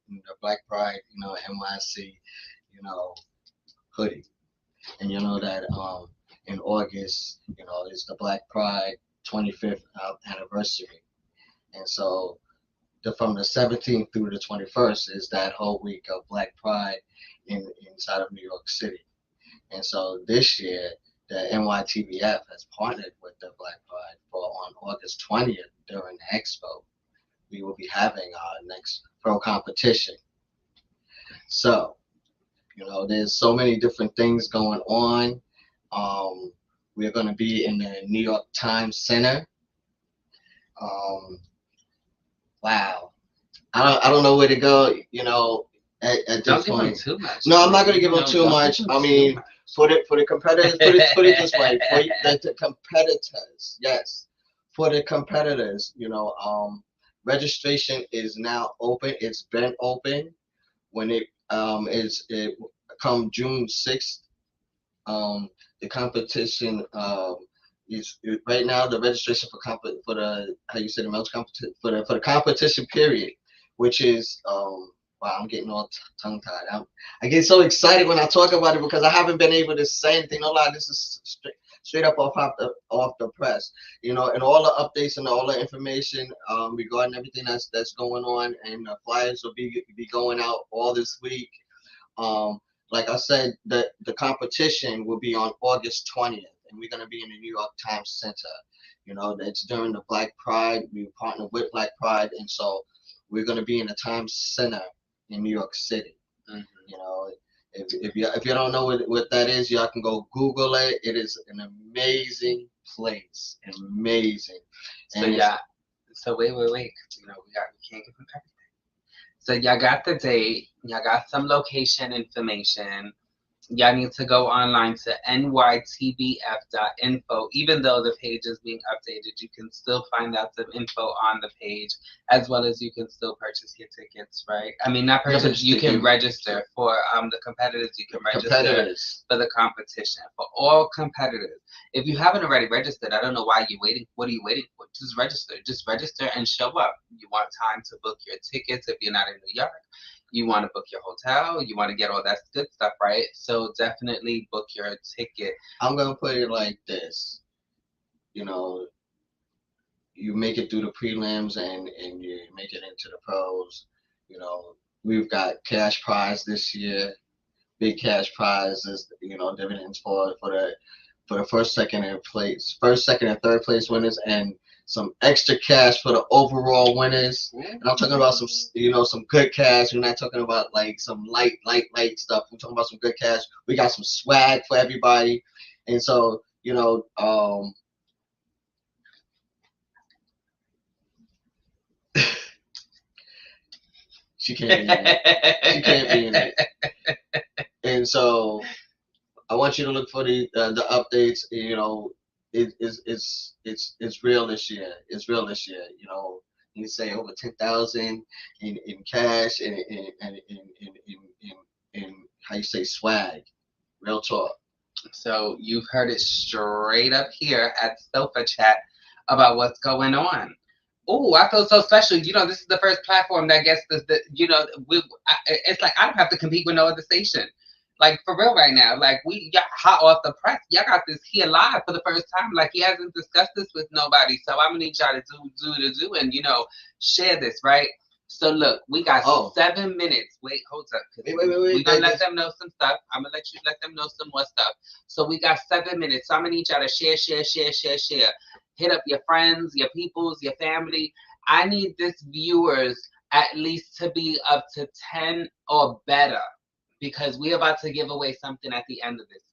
in the Black Pride, NYC, hoodie, and that in August, is the Black Pride 25th anniversary, and so from the 17th through the 21st is that whole week of Black Pride inside of New York City, and so this year the NYTBF has partnered with the Black Pride for on August 20th during the expo. We will be having our next pro competition. So, there's so many different things going on. We're going to be in the New York Times Center. Wow. I don't know where to go, at this point. Too much. No, I'm not going to give them too much. I mean, for the competitors, put it this way, for the competitors, yes, for the competitors, registration is now open. It's been open. When it come June 6th, the competition is right now. The registration for the how you say the men's competition for the competition period, which is wow, I'm getting all tongue-tied. I get so excited when I talk about it because I haven't been able to say anything. No lie, this is straight up off the press, and all the updates and all the information regarding everything that's going on, and the flyers will be going out all this week. Like I said, the competition will be on August 20th, and we're gonna be in the New York Times Center. It's during the Black Pride. We partner with Black Pride, and so we're gonna be in the Times Center in New York City. Mm-hmm. If you don't know what that is, y'all can go Google it. It is an amazing place, amazing. So yeah. So wait. We can't give them everything. So y'all got the date. Y'all got some location information. Y'all need to go online to nytvf.info. Even though the page is being updated, you can still find out some info on the page, as well as you can still purchase your tickets, right? I mean, not purchase, you can register for the competitors. You can register for the competition, for all competitors. If you haven't already registered, I don't know why you're waiting. What are you waiting for? Just register. Just register and show up. You want time to book your tickets if you're not in New York. You want to book your hotel, you want to get all that good stuff, right? So definitely book your ticket. I'm going to put it like this. You make it through the prelims and you make it into the pros. We've got cash prize this year, big cash prizes, dividends for the first, second, and third place winners, and some extra cash for the overall winners. And I'm talking about some good cash. We're not talking about like some light stuff. We're talking about some good cash. We got some swag for everybody. And so, she can't be in it. She can't be in it. And so I want you to look for the updates. It's real this year. It's real this year. You say over 10,000 in cash and how you say swag. Real talk. So you've heard it straight up here at Sofa Chat about what's going on. Oh, I feel so special. This is the first platform that gets it's like I don't have to compete with no other station. Like, for real right now. Like, we got hot off the press. Y'all got this here live for the first time. Like, he hasn't discussed this with nobody. So I'm going to need y'all to do and, share this, right? So, look, we got 7 minutes. Wait, hold up. Wait. We're going to let them know some stuff. I'm going to let them know some more stuff. So we got 7 minutes. So I'm going to need y'all to share. Hit up your friends, your peoples, your family. I need this viewers at least to be up to 10 or better, because we're about to give away something at the end of this.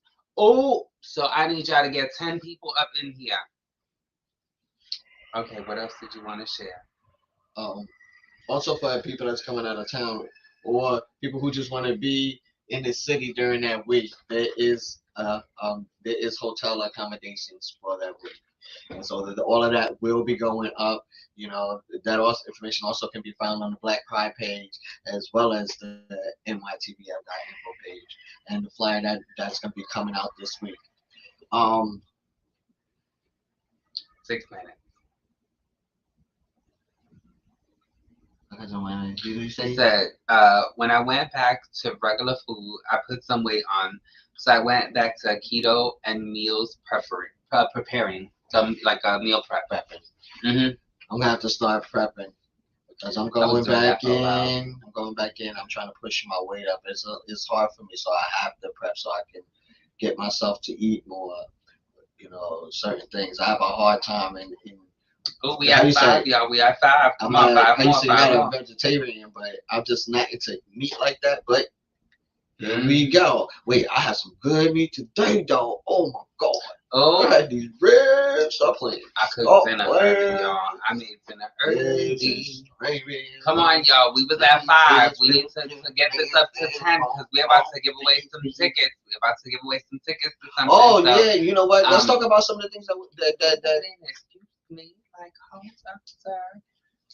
So I need y'all to get 10 people up in here. Okay, what else did you want to share? Also for people that's coming out of town, or people who just want to be in the city during that week, there is hotel accommodations for that week. And so all of that will be going up. That information also can be found on the Black Pride page, as well as the nytvf.info page, and the flyer that's going to be coming out this week. 6 minutes. He said, when I went back to regular food, I put some weight on. So I went back to keto and meals preparing. Some like a meal prepping. Mm-hmm. I'm gonna have to start prepping because I'm going back in. I'm trying to push my weight up. It's hard for me, so I have to prep so I can get myself to eat more. Certain things. I have a hard time in we have 5, y'all. We have 5. Come on, 5 more. I'm a vegetarian, but I'm just not into meat like that. But here we go. Wait, I have some good meat today, though. Oh my God. I had these ribs. Stop playing. I cooked dinner early, y'all. I made dinner early. Come on, y'all. We was at 5. We need to get this up to 10 because we're about to give away some tickets. We're about to give away some tickets to something. Oh, so, yeah. You know what? Let's talk about some of the things that excuse me. Like, hold up, sir.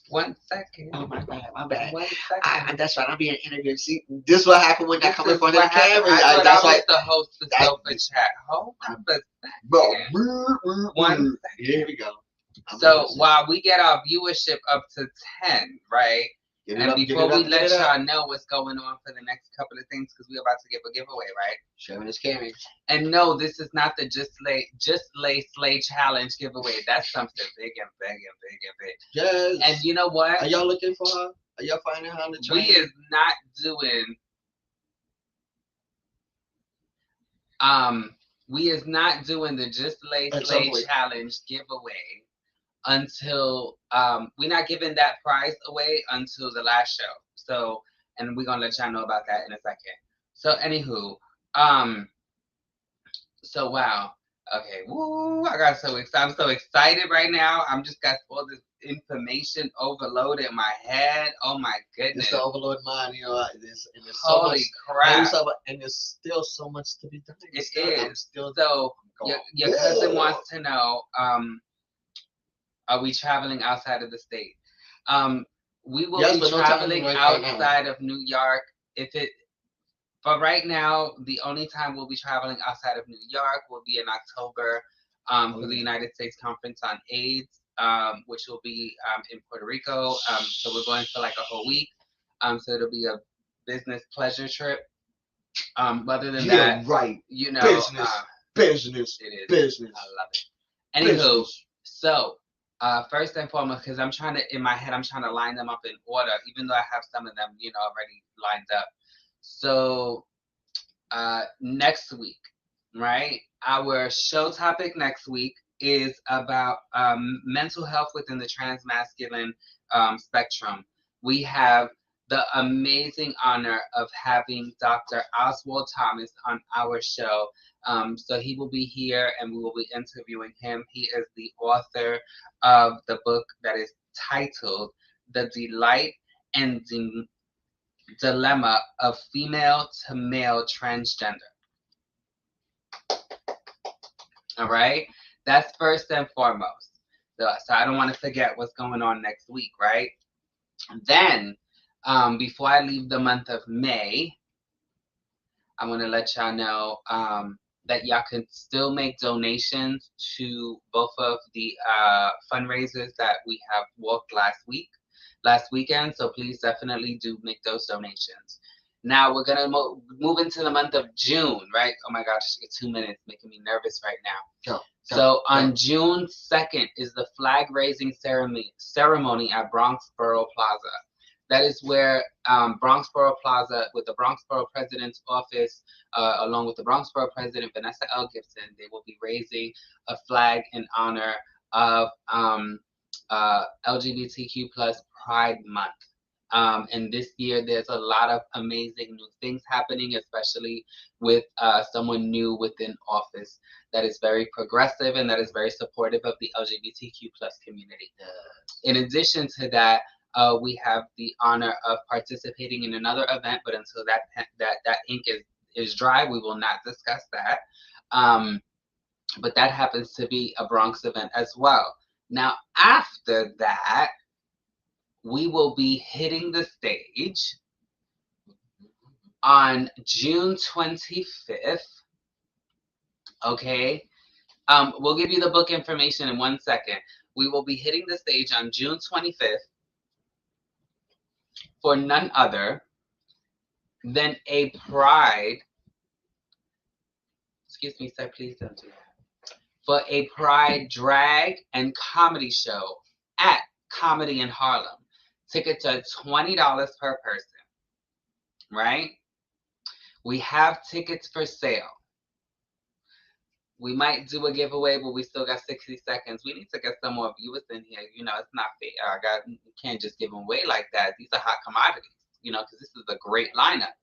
1 second. Oh my bad. 1 second. That's right. I'm being interviewed. See, this is what happened when I come in front of the camera. That's why the host of Sofa Chat. Hold up a second. 1 second. Here we go. So while we get our viewership up to 10, right? And before we let y'all know what's going on for the next couple of things, because we're about to give a giveaway, right? Sharing is caring. And no, this is not the Just Lay Slay Challenge giveaway. That's something big and big and big and big. Yes. And you know what? Are y'all looking for her? Are y'all finding her on the train? We is not doing we is not doing the Just Lay Slay Challenge giveaway until we're not giving that prize away until the last show. So, and we're gonna let y'all know about that in a second. So, anywho, so wow. Okay, woo! I got so excited. I'm so excited right now. I'm just got all this information overloaded in my head. Oh my goodness! It's the overload mind, you know. There's Holy crap! And there's still so much to be done. It is. So your cousin wants to know, are we traveling outside of the state? We will be traveling outside of New York. But right now, the only time we'll be traveling outside of New York will be in October for the United States Conference on AIDS, which will be in Puerto Rico. So we're going for like a whole week. So it'll be a business pleasure trip. Other than that, right. You know, business. It is business. I love it. Anywho, so first and foremost, because I'm trying to line them up in order, even though I have some of them, already lined up. So next week, right? Our show topic next week is about mental health within the transmasculine spectrum. We have the amazing honor of having Dr. Oswald Thomas on our show. So he will be here and we will be interviewing him. He is the author of the book that is titled The Delight and Dilemma of Female to Male Transgender. All right? That's first and foremost. So I don't want to forget what's going on next week, right? Then, before I leave the month of May, I'm going to let y'all know that y'all can still make donations to both of the fundraisers that we have walked last weekend. So please definitely do make those donations. Now we're going to move into the month of June, right? Oh my gosh, 2 minutes, making me nervous right now. So on June 2nd is the flag raising ceremony at Bronxboro Plaza. That is where Bronxboro Plaza, with the Bronxboro President's Office, along with the Bronxboro President, Vanessa L. Gibson, they will be raising a flag in honor of LGBTQ plus Pride Month. And this year, there's a lot of amazing new things happening, especially with someone new within office that is very progressive and that is very supportive of the LGBTQ plus community. In addition to that, we have the honor of participating in another event, but until that ink is dry, we will not discuss that. But that happens to be a Bronx event as well. Now, after that, we will be hitting the stage on June 25th. Okay. We'll give you the book information in 1 second. We will be hitting the stage on June 25th for none other than a Pride. Excuse me, sir, please don't do that. For a Pride drag and comedy show at Comedy in Harlem. Tickets are $20 per person, right? We have tickets for sale. We might do a giveaway, but we still got 60 seconds. We need to get some more viewers in here. It's not fair. You can't just give them away like that. These are hot commodities, because this is a great lineup.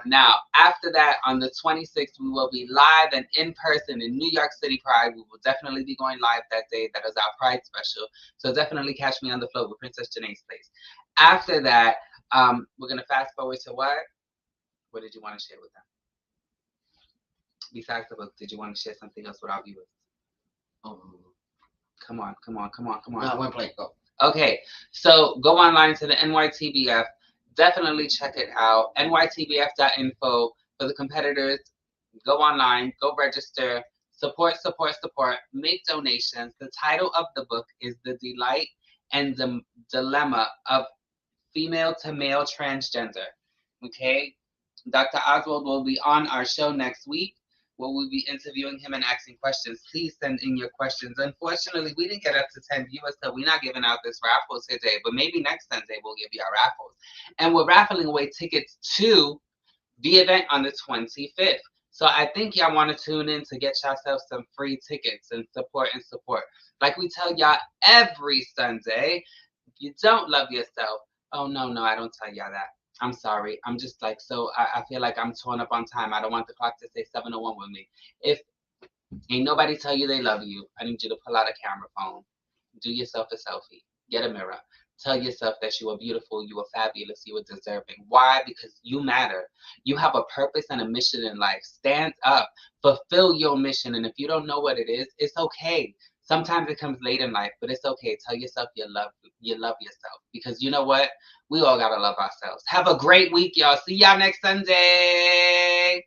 Now, after that, on the 26th, we will be live and in person in New York City Pride. We will definitely be going live that day. That is our Pride special. So definitely catch me on the float with Princess Janae's place. After that, we're going to fast forward to what? What did you want to share with them? Besides the book, did you want to share something else with our viewers? Come on. No, one play, go. Okay, so go online to the NYTBF. Definitely check it out. nytbf.info for the competitors. Go online, go register, support. Make donations. The title of the book is The Delight and the Dilemma of Female to Male Transgender. Okay? Dr. Oswald will be on our show next week, where we'll be interviewing him and asking questions. Please send in your questions. Unfortunately, we didn't get up to 10 viewers, so we're not giving out this raffles today, but maybe next Sunday we'll give you our raffles. And we're raffling away tickets to the event on the 25th. So I think y'all want to tune in to get yourself some free tickets and support and support. Like we tell y'all every Sunday, if you don't love yourself, oh no, no, I don't tell y'all that. I'm sorry. I'm just like, so I feel like I'm torn up on time. I don't want the clock to say 7:01 with me. If ain't nobody tell you they love you, I need you to pull out a camera phone. Do yourself a selfie. Get a mirror. Tell yourself that you are beautiful, you are fabulous, you are deserving. Why? Because you matter. You have a purpose and a mission in life. Stand up, fulfill your mission. And if you don't know what it is, it's okay. Sometimes it comes late in life, but it's okay. Tell yourself you love yourself. Because you know what? We all gotta love ourselves. Have a great week, y'all. See y'all next Sunday.